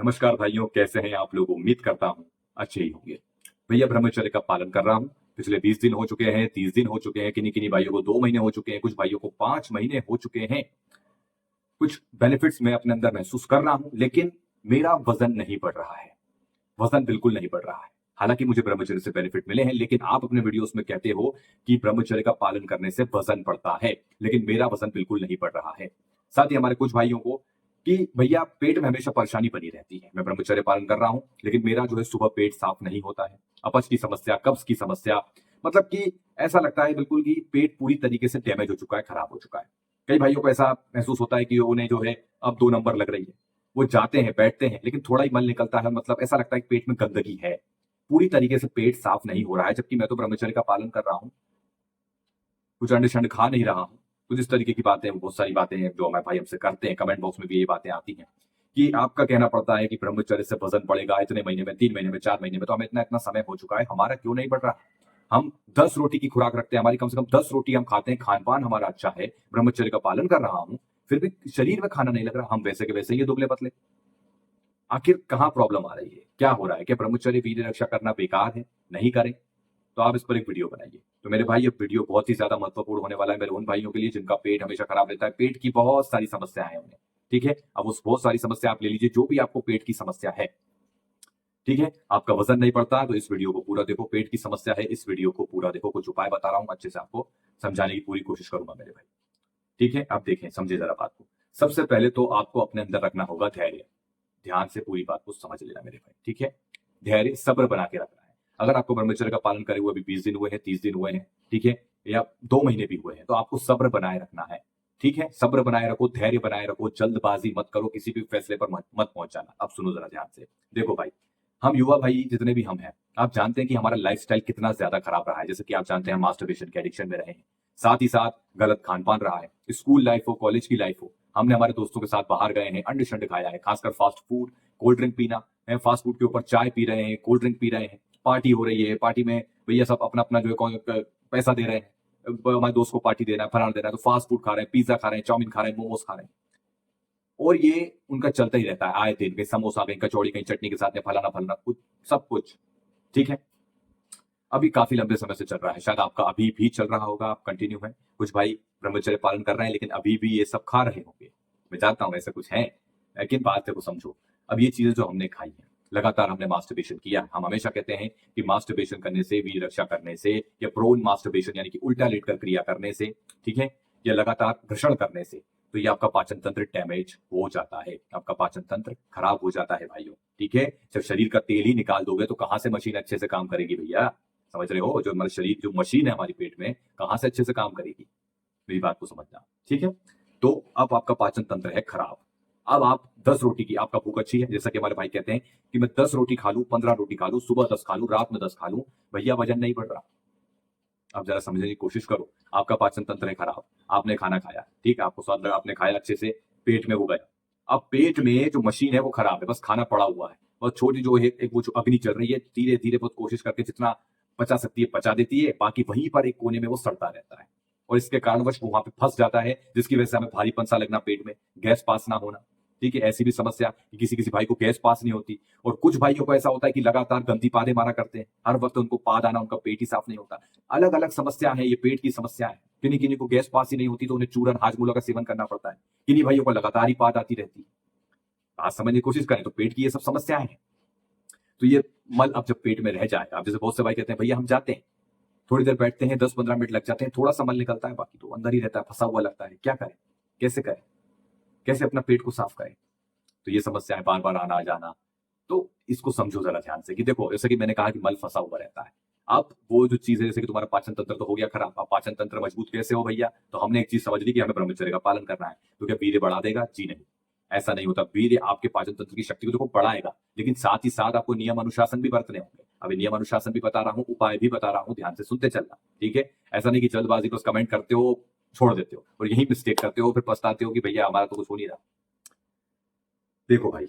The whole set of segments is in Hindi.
नमस्कार भाइयों, कैसे हैं आप लोग। उम्मीद करता हूं अच्छे ही होंगे। भैया ब्रह्मचर्य का पालन कर रहा हूं। पिछले 20 दिन हो चुके हैं, 30 दिन हो चुके हैं, किन्हीं किन्हीं भाइयों को 2 महीने हो चुके हैं, कुछ भाइयों को 5 महीने हो चुके हैं। कुछ बेनिफिट्स मैं अपने अंदर महसूस कर रहा हूं, लेकिन मेरा वजन नहीं बढ़ रहा है। वजन बिल्कुल नहीं बढ़ रहा है। हालांकि मुझे ब्रह्मचर्य से बेनिफिट मिले हैं, लेकिन आप अपने वीडियोस में कहते हो कि ब्रह्मचर्य का पालन करने से वजन बढ़ता है, लेकिन मेरा वजन बिल्कुल नहीं बढ़ रहा है। साथ ही हमारे कुछ भाइयों को कि भैया पेट में हमेशा परेशानी बनी रहती है। मैं ब्रह्मचर्य पालन कर रहा हूं, लेकिन मेरा जो है सुबह पेट साफ नहीं होता है। अपच की समस्या, कब्ज की समस्या, मतलब कि ऐसा लगता है बिल्कुल कि पेट पूरी तरीके से डैमेज हो चुका है, खराब हो चुका है। कई भाइयों को ऐसा महसूस होता है कि उन्हें जो है अब 2 नंबर लग रही है। वो जाते हैं, बैठते हैं, लेकिन थोड़ा ही मल निकलता है, मतलब ऐसा लगता है कि पेट में गंदगी है। पूरी तरीके से पेट साफ नहीं हो रहा है, जबकि मैं तो ब्रह्मचर्य का पालन कर रहा हूँ। कुछ अंड शंड खा नहीं रहा हूँ। कुछ इस तरीके की बातें, बहुत सारी बातें हैं जो हमारे भाई हमसे करते हैं। कमेंट बॉक्स में भी ये बातें आती हैं कि आपका कहना पड़ता है कि ब्रह्मचर्य से वजन बढ़ेगा इतने महीने में, 3 महीने में, 4 महीने में। तो हमें इतना इतना समय हो चुका है, हमारा क्यों नहीं बढ़ रहा। हम 10 रोटी की खुराक रखते हैं, हमारी कम से कम 10 रोटी हम खाते हैं, खान पान हमारा अच्छा है, ब्रह्मचर्य का पालन कर रहा हूँ, फिर भी शरीर में खाना नहीं लग रहा। हम वैसे के वैसे ही दुबले पतले। आखिर कहाँ प्रॉब्लम आ रही है, क्या हो रहा है। क्या ब्रह्मचर्य वीर्य रक्षा करना बेकार है, नहीं करें तो आप इस पर एक वीडियो बनाइए। तो मेरे भाई, ये वीडियो बहुत ही ज्यादा महत्वपूर्ण होने वाला है मेरे उन भाइयों के लिए जिनका पेट हमेशा खराब रहता है। पेट की बहुत सारी समस्या है उन्हें, ठीक है। अब उस बहुत सारी समस्या आप ले लीजिए, जो भी आपको पेट की समस्या है, ठीक है। आपका वजन नहीं बढ़ता तो इस वीडियो को पूरा देखो। पेट की समस्या है, इस वीडियो को पूरा देखो। कुछ उपाय बता रहा हूं, अच्छे से आपको समझाने की पूरी कोशिश करूंगा मेरे भाई, ठीक है। आप देखें, समझे जरा बात को। सबसे पहले तो आपको अपने अंदर रखना होगा धैर्य। ध्यान से पूरी बात को समझ लेना मेरे भाई, ठीक है। धैर्य, सब्र बना के रखना है। अगर आपको ब्रह्मचर्य का पालन करे हुए अभी 20 दिन हुए हैं, 30 दिन हुए हैं, ठीक है, या 2 महीने भी हुए हैं, तो आपको सब्र बनाए रखना है, ठीक है। सब्र बनाए रखो, धैर्य बनाए रखो, जल्दबाजी मत करो, किसी भी फैसले पर मत पहुंच जाना। अब सुनो जरा ध्यान से। देखो भाई, हम युवा भाई जितने भी हम हैं, आप जानते हैं कि हमारा लाइफस्टाइल कितना ज्यादा खराब रहा है। जैसे कि आप जानते हैं, हम मास्टरबेशन के एडिक्शन में रहे हैं, साथ ही साथ गलत खान पान रहा है। स्कूल लाइफ हो, कॉलेज की लाइफ हो, हमने हमारे दोस्तों के साथ बाहर गए हैं, अंड शंड खाया है, खासकर फास्ट फूड, कोल्ड ड्रिंक पीना है। फास्ट फूड के ऊपर चाय पी रहे हैं, कोल्ड ड्रिंक पी रहे हैं, पार्टी हो रही है, पार्टी में भैया सब अपना अपना जो है पैसा दे रहे हैं। हमारे दोस्त को पार्टी देना है, फलाना देना है, तो फास्ट फूड खा रहे हैं, पिज्जा खा रहे हैं, चाउमीन खा रहे हैं, मोमोज खा रहे हैं। और ये उनका चलता ही रहता है आए दिन, कहीं समोसा, कहीं कचौड़ी, कहीं चटनी के साथ में फलाना फलाना कुछ, सब कुछ, ठीक है। अभी काफी लंबे समय से चल रहा है, शायद आपका अभी भी चल रहा होगा, आप कंटिन्यू है। कुछ भाई ब्रह्मचर्य पालन कर रहे हैं, लेकिन अभी भी ये सब खा रहे होंगे। मैं जानता हूं ऐसा कुछ है, लेकिन बात को समझो। अब ये चीजें जो हमने खाई हैं, लगातार हमने मास्टरबेशन किया। हम हमेशा कहते हैं कि मास्टरबेशन करने से, वीर रक्षा करने से, या प्रोन मास्टरबेशन यानी कि उल्टा लेटकर क्रिया करने से, ठीक है, या लगातार घर्षण करने से, तो ये आपका पाचन तंत्र डैमेज हो जाता है, आपका पाचन तंत्र खराब हो जाता है भाइयों, ठीक है। जब शरीर का तेल ही निकाल दोगे तो कहां से मशीन अच्छे से काम करेगी भैया। समझ रहे हो, जो हमारे शरीर, जो मशीन है हमारी पेट में, कहां से अच्छे से काम करेगी। मेरी बात को समझना, ठीक है। तो अब आपका पाचन तंत्र है खराब। अब आप 10 रोटी की, आपका भूख अच्छी है, जैसा कि हमारे भाई कहते हैं कि मैं 10 रोटी खा लूं, 15 रोटी खा लूं, सुबह 10 खा लूं, रात में 10 खा लूं, भैया वजन नहीं बढ़ रहा। आप जरा समझने की कोशिश करो। आपका पाचन तंत्र है खराब, आपने खाना खाया, ठीक है, आपको स्वाद लगा, आपने खाया अच्छे से, पेट में वो गया। अब पेट में जो मशीन है वो खराब है, बस खाना पड़ा हुआ है। और छोटी जो है एक वो जो अग्नि चल रही है, धीरे धीरे बहुत कोशिश करके जितना पचा सकती है पचा देती है, बाकी वहीं पर एक कोने में वो सड़ता रहता है। और इसके कारणवश वो वहां पे फंस जाता है, जिसकी वजह से हमें भारीपन सा लगना पेट में, गैस पास ना होना, ठीक है। ऐसी भी समस्या कि किसी किसी भाई को गैस पास नहीं होती। और कुछ भाइयों को ऐसा होता है कि लगातार गंदी पादे मारा करते हैं, हर वक्त उनको पाद आना, उनका पेट ही साफ नहीं होता। अलग अलग समस्या है, ये पेट की समस्या है। किन्हीं किन्हीं को गैस पास ही नहीं होती तो उन्हें चूरन हाजमूला का सेवन करना पड़ता है। किन्हीं भाइयों को लगातार ही पाद आती रहती है। आज समझने की कोशिश करें तो पेट की ये सब समस्याएं हैं। तो ये मल अब जब पेट में रह जाए, अब जैसे बहुत से भाई कहते हैं भैया हम जाते हैं, थोड़ी देर बैठते हैं, 10-15 मिनट लग जाते हैं, थोड़ा सा मल निकलता है, बाकी तो अंदर ही रहता है, फंसा हुआ लगता है। क्या करें, कैसे करें, कैसे अपना पेट को साफ करें। तो ये समस्याएं बार बार आना जाना, तो इसको समझो जरा ध्यान से कि देखो, जैसे कि मैंने कहा कि मल फंसा हुआ रहता है। अब वो जो चीज है, जैसे कि तुम्हारा पाचन तंत्र तो हो गया खराब, अब पाचन तंत्र मजबूत कैसे हो भैया। तो हमने एक चीज समझ ली कि हमें ब्रह्मचर्य का पालन करना है। तो क्या वीर्य बढ़ा देगा? जी नहीं, ऐसा नहीं होता। वीर्य आपके पाचन तंत्र की शक्ति को देखो बढ़ाएगा, लेकिन साथ ही साथ आपको नियम अनुशासन भी बरतने होंगे। अभी नियम अनुशासन भी बता रहा हूँ, उपाय भी बता रहा हूँ, ध्यान से सुनते चलना, ठीक है। ऐसा नहीं कि जल्दबाजी बस कमेंट करते हो, छोड़ देते हो और यही मिस्टेक करते हो, फिर पछताते हो कि भैया हमारा तो कुछ हो नहीं रहा। देखो भाई,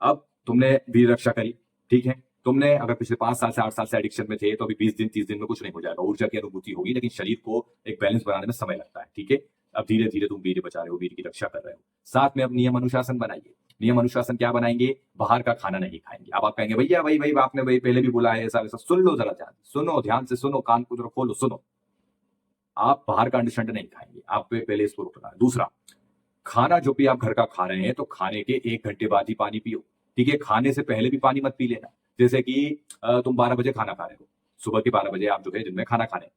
अब तुमने वीर रक्षा करी, ठीक है। तुमने अगर पिछले 5 साल से 8 साल से एडिक्शन में थे, तो अभी 20 दिन 30 दिन में कुछ नहीं हो जाएगा, ऊर्जा की अनुभूति होगी, लेकिन शरीर को एक बैलेंस बनाने में समय लगता है, ठीक है। अब धीरे धीरे तुम वीर्य बचा रहे हो, वीर्य की रक्षा कर रहे हो, साथ में अब नियम अनुशासन बनाइए। नियम अनुशासन क्या बनाएंगे, बाहर का खाना नहीं खाएंगे। अब आप कहेंगे भैया भाई भाई आपने भाई पहले भी बोला है ऐसा वैसा, सुन लो जरा, ध्यान से सुनो, कान को जरा खोलो, सुनो। आप बाहर का अंडरस्टैंड नहीं खाएंगे, आप पे पहले इसको रोकना है। दूसरा, खाना जो भी आप घर का खा रहे हैं तो खाने के 1 घंटे बाद ही पानी पियो, ठीक है। खाने से पहले भी पानी मत पी लेना। जैसे कि तुम 12 बजे खाना खा रहे हो, सुबह के 12 बजे आप जो है दिन में खाना खा रहे हैं,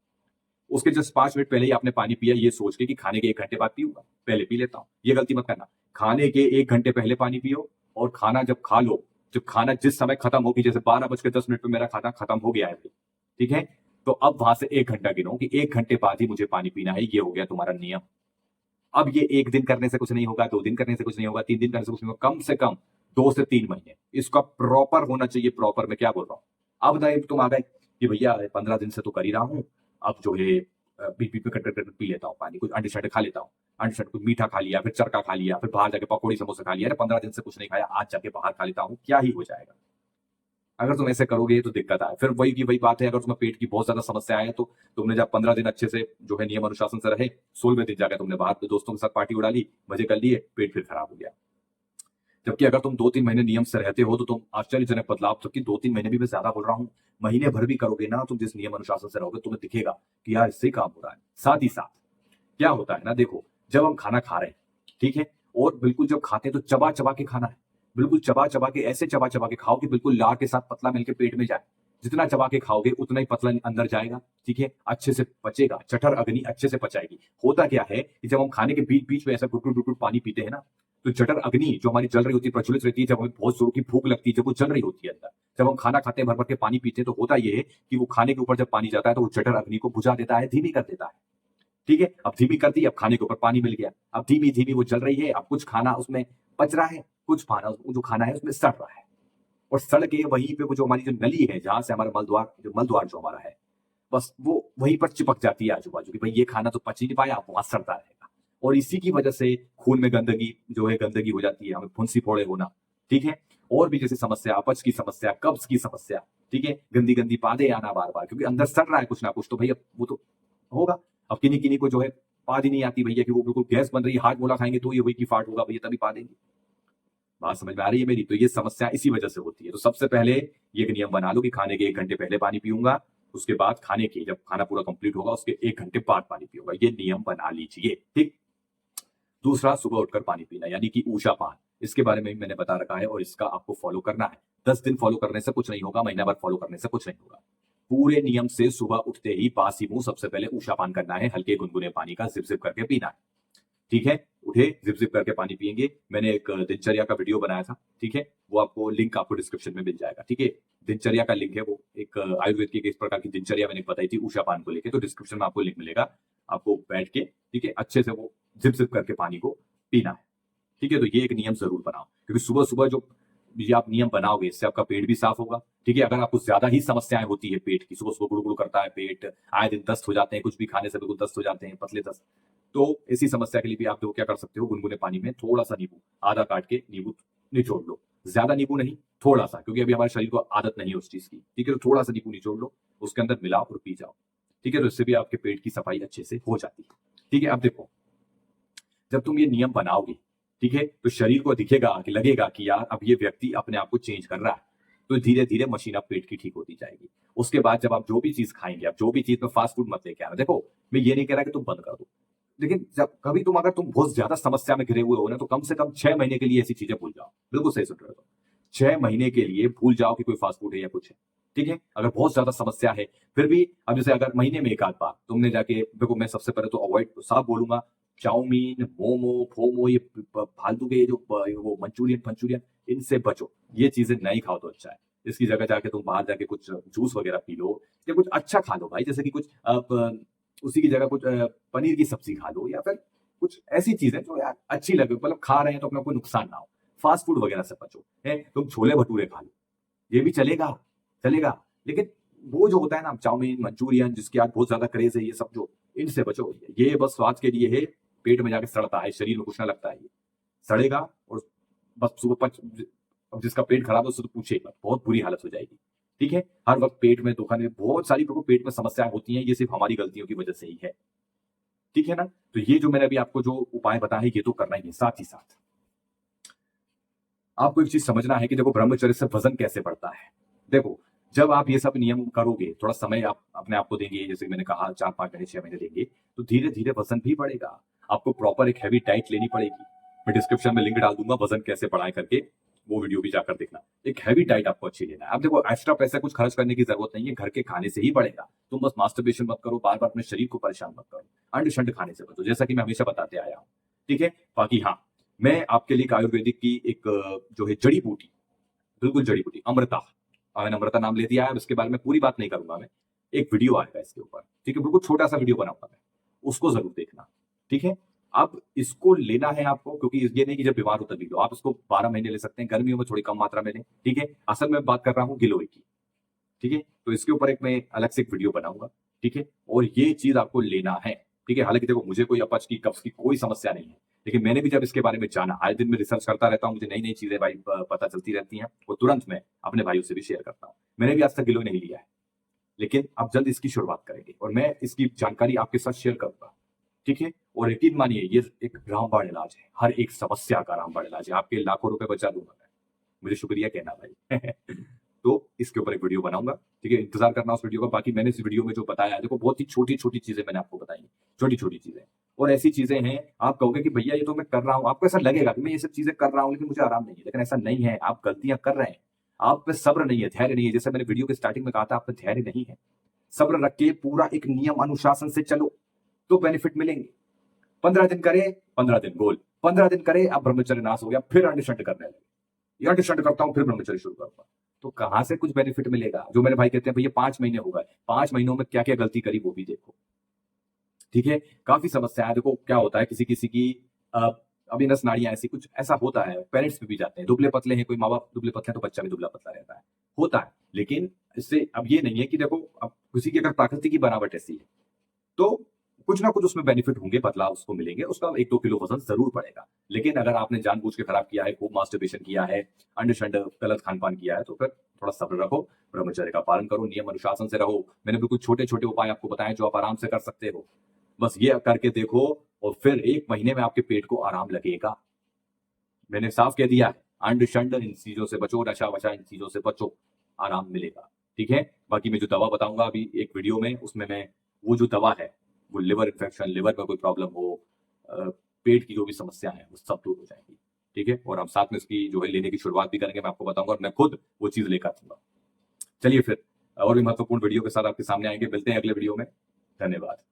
उसके जस्ट 5 मिनट पहले ही आपने पानी पिया, ये सोच के कि खाने के 1 घंटे बाद पीऊंगा, पहले पी लेता हूं, ये गलती मत करना। खाने के 1 घंटे पहले पानी पियो, और खाना जब खा लो, जब खाना जिस समय खत्म होगी, जैसे 12:10 पे मेरा खाना खत्म हो गया है भाई, ठीक है, तो अब वहां से 1 घंटा गिनो कि 1 घंटे बाद ही मुझे पानी पीना है, ये हो गया तुम्हारा नियम। अब ये 1 दिन करने से कुछ नहीं होगा, 2 दिन करने से कुछ नहीं होगा, 3 दिन करने से कुछ नहीं होगा, कम से कम 2 से 3 महीने इसका प्रॉपर होना चाहिए। प्रॉपर मैं क्या बोल रहा हूं, अब नहीं तुम आ गए कि भैया 15 दिन से तो कर ही रहा हूं, अब जो है बीच बीच में कट पी लेता हूँ पानी, कुछ अंडे शंडे खा लेता हूँ, अंडे शंडे कुछ मीठा खा लिया, फिर चरका खा लिया, फिर बाहर जाके पकौड़ी समोसा खा लिया, अरे 15 दिन से कुछ नहीं खाया, आज जाके बाहर खा लेता हूँ, क्या ही हो जाएगा। अगर तुम ऐसे करोगे तो दिक्कत आए, फिर वही की वही बात है, अगर तुम्हें पेट की बहुत ज्यादा समस्या है तो तुमने जब 15 दिन अच्छे से जो है नियम अनुशासन से रहे, 16वें दिन जाकर तुमने बाहर दोस्तों के साथ पार्टी उड़ा ली, मजे कर लिए, पेट फिर खराब हो गया। जबकि अगर तुम 2-3 महीने नियम से रहते हो तो तुम आश्चर्यजनक बदलाव, जबकि 2-3 महीने भी मैं ज्यादा बोल रहा हूँ, महीने भर भी करोगे ना तुम जिस नियम अनुशासन से रहोगे, तुम्हें दिखेगा कि यार इससे काम हो रहा है। साथ ही साथ क्या होता है ना, देखो जब हम खाना खा रहे हैं, ठीक है, और बिल्कुल जब खाते हैं तो चबा चबा के खाना है, बिल्कुल चबा चबा के, ऐसे चबा चबा के खाओ कि बिल्कुल लार के साथ पतला मिलके पेट में जाए। जितना चबा के खाओगे उतना ही पतला अंदर जाएगा, ठीक है, अच्छे से पचेगा, जठर अग्नि अच्छे से पचाएगी। होता क्या है कि जब हम खाने के बीच बीच में ऐसा गुट गुट पानी पीते हैं ना, तो जठर अग्नि जो हमारी जल रही होती है, प्रज्वलित रहती है, जब हमें बहुत जोर की भूख लगती है, जब वो जल रही होती है अंदर, जब हम खाना खाते हैं भर भर के पानी पीते हैं, तो होता ये है कि वो खाने के ऊपर जब पानी जाता है तो वो जठर अग्नि को बुझा देता है, धीमी कर देता है, ठीक है। अब धीमी कर दी, अब खाने के ऊपर पानी मिल गया, अब धीमी धीमी वो जल रही है, अब कुछ खाना उसमें पच रहा है, कुछ खाना जो खाना है उसमें सड़ रहा है, और सड़ के वहीं पे वो जो हमारी जो नली है, जहां से हमारा मल द्वार जो हमारा है, बस वो वहीं पर चिपक जाती है आजू बाजू की, भाई ये खाना तो पच ही नहीं पाया, आप वहां सड़ता रहेगा। और इसी की वजह से खून में गंदगी जो है, गंदगी हो जाती है, हमें फुंसी फोड़े होना, ठीक है, और भी जैसे समस्या, अपच की समस्या, कब्ज की समस्या, ठीक है, गंदी गंदी पादे आना बार बार, क्योंकि अंदर सड़ रहा है कुछ ना कुछ, तो भैया वो तो होगा। अब किन्हीं किन्हीं को जो है पाद ही नहीं आती भैया, कि वो बिल्कुल गैस बन रही है, हाथ बोला खाएंगे तो ये हुई की फाट होगा भैया, तभी पा देंगे। बात समझ में आ रही है मेरी? तो ये समस्या इसी वजह से होती है। तो सबसे पहले ये एक नियम बना लो कि खाने के 1 घंटे पहले पानी पीऊंगा, उसके बाद खाने के, जब खाना पूरा कंप्लीट होगा उसके 1 घंटे बाद पानी पीऊंगा, ये नियम बना लीजिए, ठीक। दूसरा, सुबह उठकर पानी पीना, यानी कि ऊषा पान, इसके बारे में भी मैंने बता रखा है, और इसका आपको फॉलो करना है। 10 दिन फॉलो करने से कुछ नहीं होगा, महीना भर फॉलो करने से कुछ नहीं होगा। पूरे नियम से सुबह उठते ही बासी मुंह सबसे पहले ऊषा पान करना है, हल्के गुनगुने पानी का जिप जिप करके पीना है, ठीक है। उठे, जिप जिप करके पानी पिएंगे। मैंने एक दिनचर्या का वीडियो बनाया था, ठीक है, वो आपको लिंक आपको डिस्क्रिप्शन में मिल जाएगा, ठीक है। दिनचर्या का लिंक है, वो एक आयुर्वेद की इस प्रकार की दिनचर्या मैंने बताई थी ऊषा पान को लेके, तो डिस्क्रिप्शन में आपको लिंक मिलेगा, आपको बैठ के, ठीक है, अच्छे से वो जिप जिप करके पानी को पीना है, ठीक है। तो ये एक नियम जरूर बनाओ, क्योंकि सुबह सुबह जो ये आप नियम बनाओगे, इससे आपका पेट भी साफ होगा, ठीक है। अगर आपको ज्यादा ही समस्याएं होती है पेट की, सुबह सुबह गुड़गुड़ करता है पेट, आए दिन दस्त हो जाते हैं, कुछ भी खाने से बिल्कुल दस्त हो जाते हैं, पतले दस्त, तो ऐसी समस्या के लिए भी आप देखो क्या कर सकते हो, गुनगुने पानी में थोड़ा सा नींबू आधा काट के नींबू निचोड़ लो, ज्यादा नींबू नहीं, थोड़ा सा, क्योंकि अभी हमारे शरीर को आदत नहीं है उस चीज की, ठीक है। तो थोड़ा सा नींबू निचोड़ लो, उसके अंदर मिलाओ और पी जाओ, ठीक है। तो इससे भी आपके पेट की सफाई अच्छे से हो जाती है, ठीक है। अब देखो, जब तुम ये नियम बनाओगे, ठीक है, तो शरीर को दिखेगा कि लगेगा कि यार अब ये व्यक्ति अपने आप को चेंज कर रहा है, तो धीरे धीरे मशीन आप पेट की ठीक होती जाएगी। उसके बाद जब आप जो भी चीज खाएंगे, आप जो भी चीज में फास्ट फूड मत लेके आना। देखो, मैं ये नहीं कह रहा कि तुम बंद कर दो, लेकिन जब कभी तुम, अगर तुम बहुत ज्यादा समस्या में घिरे हुए हो ना, तो कम से कम 6 महीने के लिए ऐसी चीजें भूल जाओ। बिल्कुल सही सुन रहे हो तुम, 6 महीने के लिए भूल जाओ कि कोई फास्ट फूड है या कुछ है, ठीक है। अगर बहुत ज्यादा समस्या है, फिर भी अब जैसे अगर महीने में एक आध बार तुमने जाके, देखो मैं सबसे पहले तो अवॉइड साफ बोलूंगा, चाउमीन, मोमो, फोमो, ये फालतू के ये जो वो मंचूरियन पंचूरियन, इनसे बचो, ये चीजें नहीं खाओ तो अच्छा है। इसकी जगह जाके तुम बाहर जाके कुछ जूस वगैरह पी लो, या कुछ अच्छा खा लो भाई, जैसे कि कुछ उसी की जगह कुछ पनीर की सब्जी खा लो, या फिर कुछ ऐसी चीजें जो यार अच्छी लगे, मतलब खा रहे हैं तो अपना कोई नुकसान ना हो। फास्ट फूड वगैरह से बचो, है तुम छोले भटूरे खा लो, ये भी चलेगा, चलेगा, लेकिन वो जो होता है ना चाउमीन मंचूरियन, जिसकी आज बहुत ज्यादा क्रेज है, ये सब जो, इनसे बचो। ये बस स्वाद के लिए है, पेट में जाके सड़ता है, शरीर में कुछ ना लगता है, ये सड़ेगा और बस सुबह पच, अब जिसका पेट खराब है उससे तो पूछे मत, बहुत बुरी हालत हो जाएगी, ठीक है। हर वक्त पेट में दुखाने, बहुत सारी पेट में समस्याएं होती हैं, ये सिर्फ हमारी गलतियों की वजह से ही है, ठीक है ना। तो ये जो मैंने अभी आपको जो उपाय बताए, ये तो करना ही है। साथ ही साथ आपको एक चीज समझना है कि देखो ब्रह्मचर्य से वजन कैसे बढ़ता है। देखो, जब आप ये सब नियम करोगे, थोड़ा समय आप अपने आप को देंगे, जैसे मैंने कहा 4-5 महीने 6 महीने देंगे, तो धीरे धीरे वजन भी बढ़ेगा। आपको प्रॉपर एक हैवी डाइट लेनी पड़ेगी। मैं डिस्क्रिप्शन में लिंक डाल दूंगा वजन कैसे बढ़ाए करके, वो वीडियो भी जाकर देखना। एक हैवी डाइट आपको अच्छी लेना है। अब देखो, एक्स्ट्रा पैसा कुछ खर्च करने की जरूरत नहीं है, घर के खाने से ही बढ़ेगा। तुम बस मास्टरबेशन मत करो, बार बार अपने शरीर को परेशान मत करो, अंड शंड खाने से बचो, जैसा कि मैं हमेशा बताते आया हूँ। ठीक है। बाकी हाँ, मैं आपके लिए एक आयुर्वेदिक की एक जो है जड़ी बूटी, बिल्कुल जड़ी बूटी अमृता, मैंने अमृता नाम ले दिया है, इसके बारे में पूरी बात नहीं करूंगा मैं। एक वीडियो आएगा इसके ऊपर, ठीक है, बिल्कुल छोटा सा वीडियो बनाऊंगा मैं, उसको जरूर देखना। ठीक है। अब इसको लेना है आपको, क्योंकि ये नहीं कि जब बीमार हो तभी लो, आप इसको 12 महीने ले सकते हैं, गर्मियों में थोड़ी कम मात्रा में लें। ठीक है। असल में बात कर रहा हूँ गिलोय की। ठीक है। तो इसके ऊपर एक मैं अलग से एक वीडियो बनाऊंगा। ठीक है। और ये चीज आपको लेना है। ठीक है। हालांकि देखो, मुझे कोई अपच की कब्ज की कोई समस्या नहीं है, लेकिन मैंने भी जब इसके बारे में जाना, आए दिन में रिसर्च करता रहता हूँ, मुझे नई नई चीजें भाई पता चलती रहती हैं, और तुरंत मैं अपने भाइयों से भी शेयर करता हूँ। मैंने भी आज तक गिलोय नहीं लिया है, लेकिन अब जल्द इसकी शुरुआत करेंगे और मैं इसकी जानकारी आपके साथ शेयर करूंगा। ठीक है। और यकीन मानिए, ये एक रामबाण इलाज है, हर एक समस्या का रामबाण इलाज है। आपके लाखों रुपए बचा दूंगा मैं, मुझे शुक्रिया कहना भाई। तो इसके ऊपर एक वीडियो बनाऊंगा। ठीक है। इंतजार करना उस वीडियो का। बाकी मैंने इस वीडियो में जो बताया है, देखो बहुत ही छोटी छोटी चीजें मैंने आपको बताई, छोटी छोटी चीजें, और ऐसी चीजें हैं आप कहोगे कि भैया ये तो मैं कर रहा हूं, आपको ऐसा लगेगा कि मैं ये सब चीजें कर रहा हूं लेकिन मुझे आराम नहीं है, लेकिन ऐसा नहीं है। आप गलतियां कर रहे हैं, आप पे सब्र नहीं है, धैर्य नहीं है। जैसे मैंने वीडियो के स्टार्टिंग में कहा था, आप पे धैर्य नहीं है। सब्र रख के पूरा एक नियम अनुशासन से चलो, तो बेनिफिट मिलेंगे। 15 दिन करे, 15 दिन गोल, 15 दिन करे, अब ब्रह्मचर्य नाश हो गया, फिर अंड शंड करने लगे, अंड शंड करता हूं, फिर ब्रह्मचर्य शुरू करूंगा, तो कहां से कुछ बेनिफिट मिलेगा। जो मेरे भाई कहते हैं भैया 5 महीने हो गए, 5 महीनों में क्या क्या गलती करी वो भी देखो। ठीक है। काफी समस्या है। देखो क्या होता है, किसी किसी की अभी नस नाड़ियां ऐसी कुछ ऐसा होता है, पेरेंट्स पे भी जाते हैं, दुबले पतले हैं, कोई माँ बाप दुबले पतले हैं तो बच्चा भी दुबला पतला रहता है, होता है। लेकिन इससे अब ये नहीं है कि देखो, अब किसी की अगर प्राकृतिक की बनावट ऐसी है, तो कुछ ना कुछ उसमें बेनिफिट होंगे, बदलाव उसको मिलेंगे, उसका 1-2 किलो वजन जरूर बढ़ेगा। लेकिन अगर आपने जानबूझ के खराब किया है, खूब मास्टरबेशन किया है, अंड शंड गलत खान पान किया है, तो फिर थोड़ा सब्र रखो, ब्रह्मचर्य का पालन करो, नियम अनुशासन से रहो। मैंने बिल्कुल छोटे छोटे उपाय आपको बताए जो आप आराम से कर सकते हो, बस ये करके देखो, और फिर 1 महीने में आपके पेट को आराम लगेगा। मैंने साफ कह दिया है, अंड शंड इन चीजों से बचो, नशा वशा इन चीजों से बचो, आराम मिलेगा। ठीक है। बाकी मैं जो दवा बताऊंगा अभी एक वीडियो में, उसमें मैं वो जो दवा है, वो लिवर इन्फेक्शन, लिवर में कोई प्रॉब्लम हो, पेट की जो भी समस्या है, वो सब दूर हो जाएंगी। ठीक है। और हम साथ में इसकी जो है लेने की शुरुआत भी करेंगे, मैं आपको बताऊंगा, और मैं खुद वो चीज लेकर आऊंगा। चलिए फिर और भी महत्वपूर्ण वीडियो के साथ आपके सामने आएंगे, मिलते हैं अगले वीडियो में। धन्यवाद।